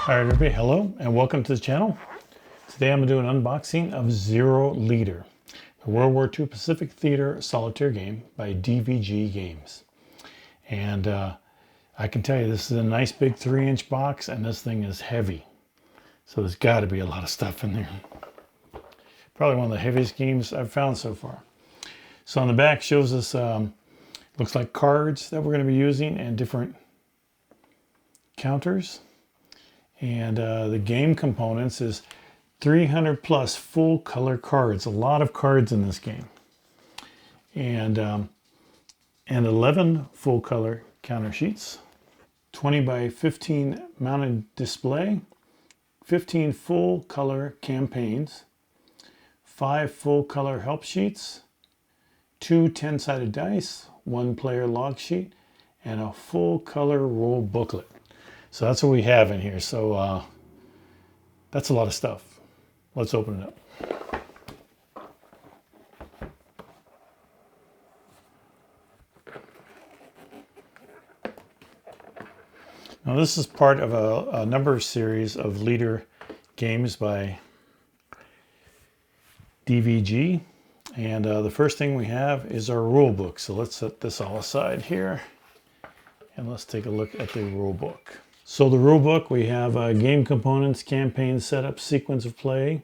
Alright everybody, hello and welcome to the channel. Today I'm going to do an unboxing of Zero Leader, the World War II Pacific Theater Solitaire game by DVG Games. And I can tell you this is a nice big 3-inch box and this thing is heavy. So there's got to be a lot of stuff in there. Probably one of the heaviest games I've found so far. So on the back shows us, looks like cards that we're going to be using and different counters. And the game components is 300 plus full color cards. A lot of cards in this game. And 11 full color counter sheets. 20 by 15 mounted display. 15 full color campaigns. 5 full color help sheets. 2 10-sided dice. 1 player log sheet. And a full color rule booklet. So that's what we have in here. So that's a lot of stuff. Let's open it up. Now this is part of a number of series of leader games by DVG. And the first thing we have is our rule book. So let's set this all aside here. And let's take a look at the rule book. So the rule book, we have game components, campaign setup, sequence of play,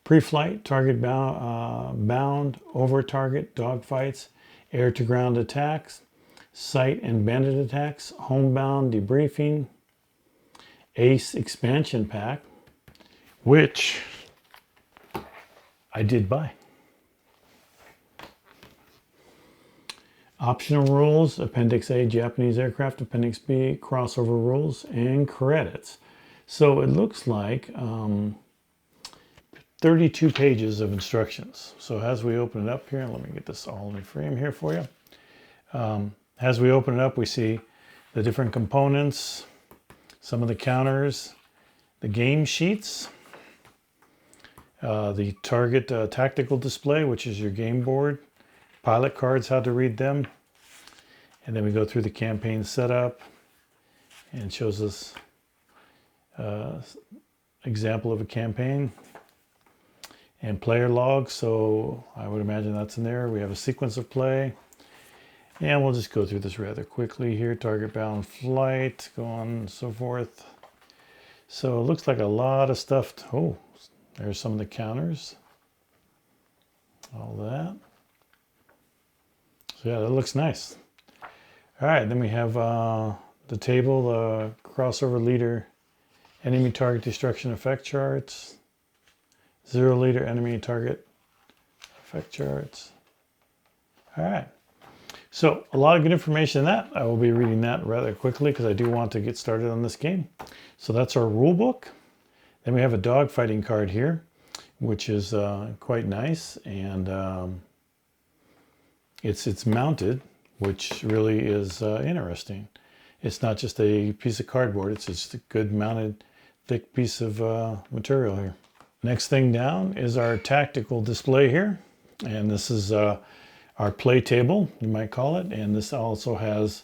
pre-flight, target bound, over target, dogfights, air to ground attacks, sight and bandit attacks, homebound debriefing, ace expansion pack, which I did buy. Optional rules, Appendix A, Japanese aircraft, Appendix B, crossover rules, and credits. So it looks like 32 pages of instructions. So as we open it up here, let me get this all in frame here for you. As we open it up, we see the different components, some of the counters, the game sheets, the target tactical display, which is your game board, pilot cards, how to read them, and then we go through the campaign setup and it shows us example of a campaign and player log. So I would imagine that's in there. We have a sequence of play, and we'll just go through this rather quickly here. Target bound flight, go on and so forth. So it looks like a lot of stuff. Oh, there's some of the counters, all that. Yeah, that looks nice. All right, then we have the table, the crossover leader, enemy target destruction effect charts, Zero Leader enemy target effect charts. All right, so a lot of good information in that. I will be reading that rather quickly because I do want to get started on this game. So that's our rule book. Then we have a dogfighting card here, which is quite nice, and it's mounted, which really is interesting. It's not just a piece of cardboard, it's just a good mounted thick piece of material here. Next thing down is our tactical display here, and this is our play table, you might call it, and this also has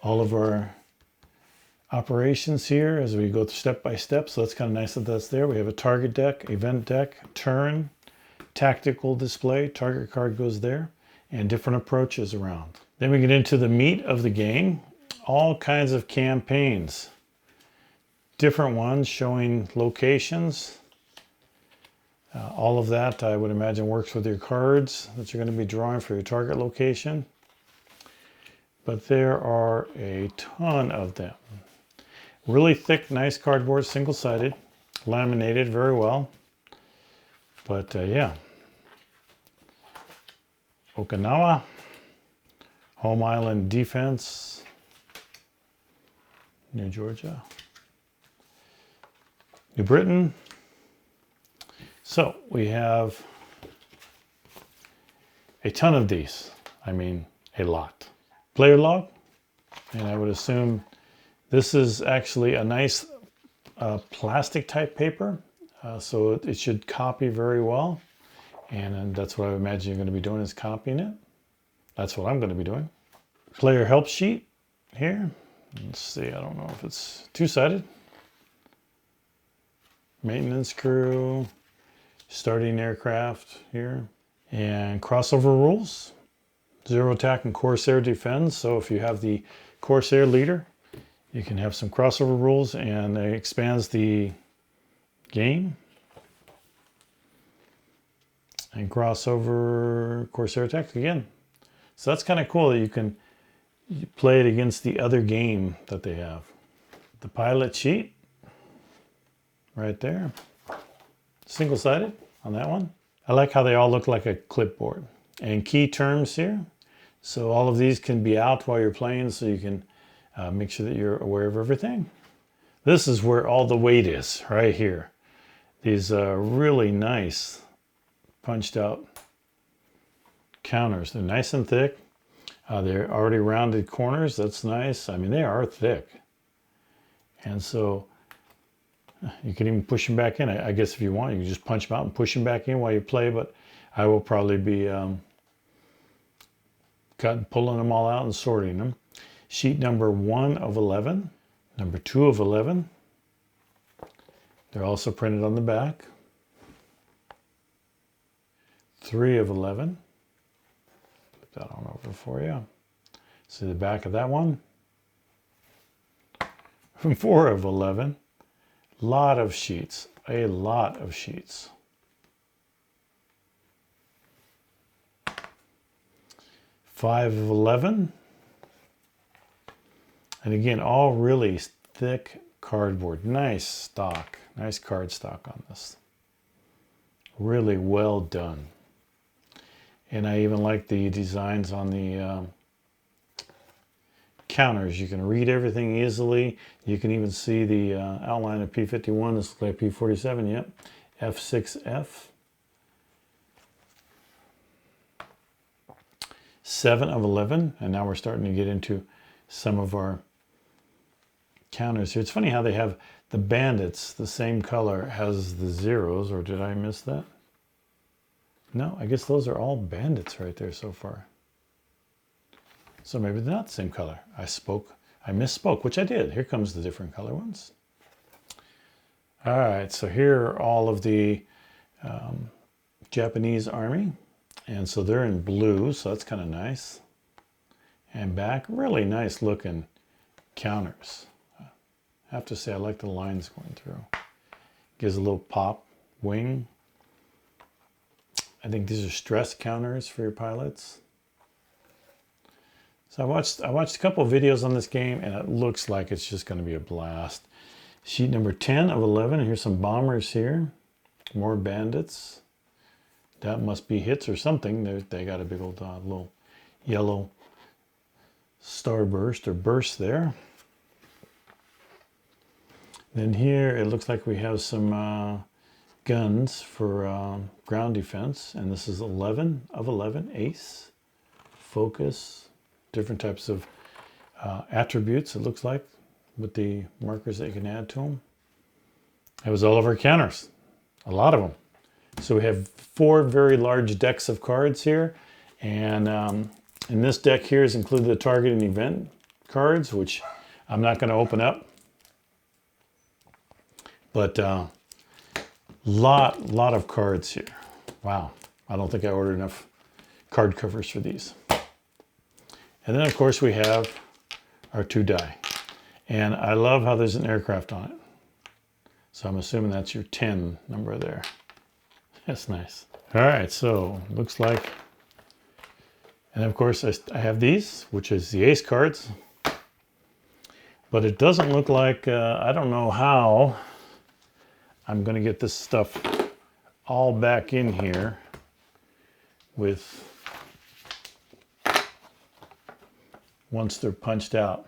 all of our operations here as we go step by step, so that's kind of nice that that's there. We have a target deck, event deck, turn, tactical display, target card goes there, and different approaches around. Then we get into the meat of the game, all kinds of campaigns, different ones showing locations. All of that I would imagine works with your cards that you're going to be drawing for your target location. But there are a ton of them. Really thick, nice cardboard, single-sided, laminated very well. But yeah. Okinawa, Home Island Defense, New Georgia, New Britain. So we have a ton of these. I mean, a lot. Player log, and I would assume this is actually a nice plastic type paper, so it should copy very well. And that's what I imagine you're going to be doing, is copying it. That's what I'm going to be doing. Player help sheet here. Let's see, I don't know if it's two-sided. maintenance crew, starting aircraft here, and crossover rules. Zero attack and Corsair defends. So if you have the Corsair leader, you can have some crossover rules, and it expands the game. And crossover Corsair attack again. So that's kind of cool that you can play it against the other game that they have. The pilot sheet right there. Single-sided on that one. I like how they all look like a clipboard. And key terms here. So all of these can be out while you're playing, so you can make sure that you're aware of everything. This is where all the weight is, right here. These really nice punched out counters. They're nice and thick. They're already rounded corners. That's nice. I mean, they are thick. And so you can even push them back in. I guess if you want, you can just punch them out and push them back in while you play, but I will probably be pulling them all out and sorting them. Sheet number 1 of 11, number 2 of 11. They're also printed on the back. 3 of 11. Put that on over for you. See the back of that one. 4 of 11. Lot of sheets. A lot of sheets. 5 of 11. And again, all really thick cardboard. Nice stock. Nice card stock on this. Really well done. And I even like the designs on the counters. You can read everything easily. You can even see the outline of P51. This looks like P47, yep. F6F. 7 of 11. And now we're starting to get into some of our counters here. It's funny how they have the bandits, the same color as the zeros, or did I miss that? No, I guess those are all bandits right there so far. So maybe they're not the same color. I misspoke, which I did. Here comes the different color ones. All right, so here are all of the Japanese army. And so they're in blue, so that's kind of nice. And back, really nice looking counters. I have to say I like the lines going through. Gives a little pop, wing. I think these are stress counters for your pilots. So I watched a couple of videos on this game, and it looks like it's just going to be a blast. Sheet number 10 of 11. Here's some bombers here. More bandits. That must be hits or something. They got a big old little yellow starburst or burst there. Then here it looks like we have some guns for ground defense, and this is 11 of 11, ace, focus, different types of attributes, it looks like, with the markers that you can add to them. That was all of our counters, a lot of them. So we have 4 very large decks of cards here, and in this deck here is included the target and event cards, which I'm not going to open up, but lot of cards here. Wow, I don't think I ordered enough card covers for these. And then of course we have our 2 die, and I love how there's an aircraft on it. So I'm assuming that's your 10 number there. That's nice. All right, so looks like, and of course I have these, which is the ace cards, but it doesn't look like, I don't know how I'm going to get this stuff all back in here with, once they're punched out.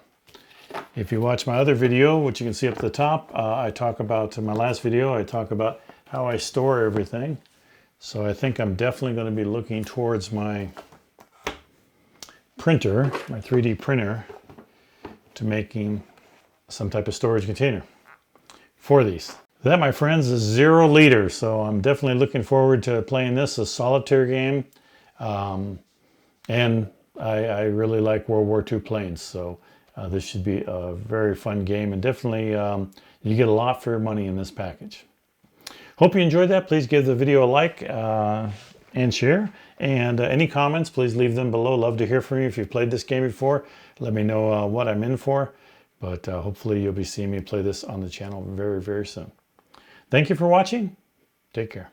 If you watch my other video, which you can see up at the top, I talk about, in my last video, I talk about how I store everything. So I think I'm definitely going to be looking towards my printer, my 3D printer, to making some type of storage container for these. That, my friends, is 0 liter. So I'm definitely looking forward to playing this, a solitaire game. And I really like World War II planes. So this should be a very fun game. And definitely you get a lot for your money in this package. Hope you enjoyed that. Please give the video a like and share. And any comments, please leave them below. Love to hear from you. If you've played this game before, let me know what I'm in for. But hopefully you'll be seeing me play this on the channel very, very soon. Thank you for watching. Take care.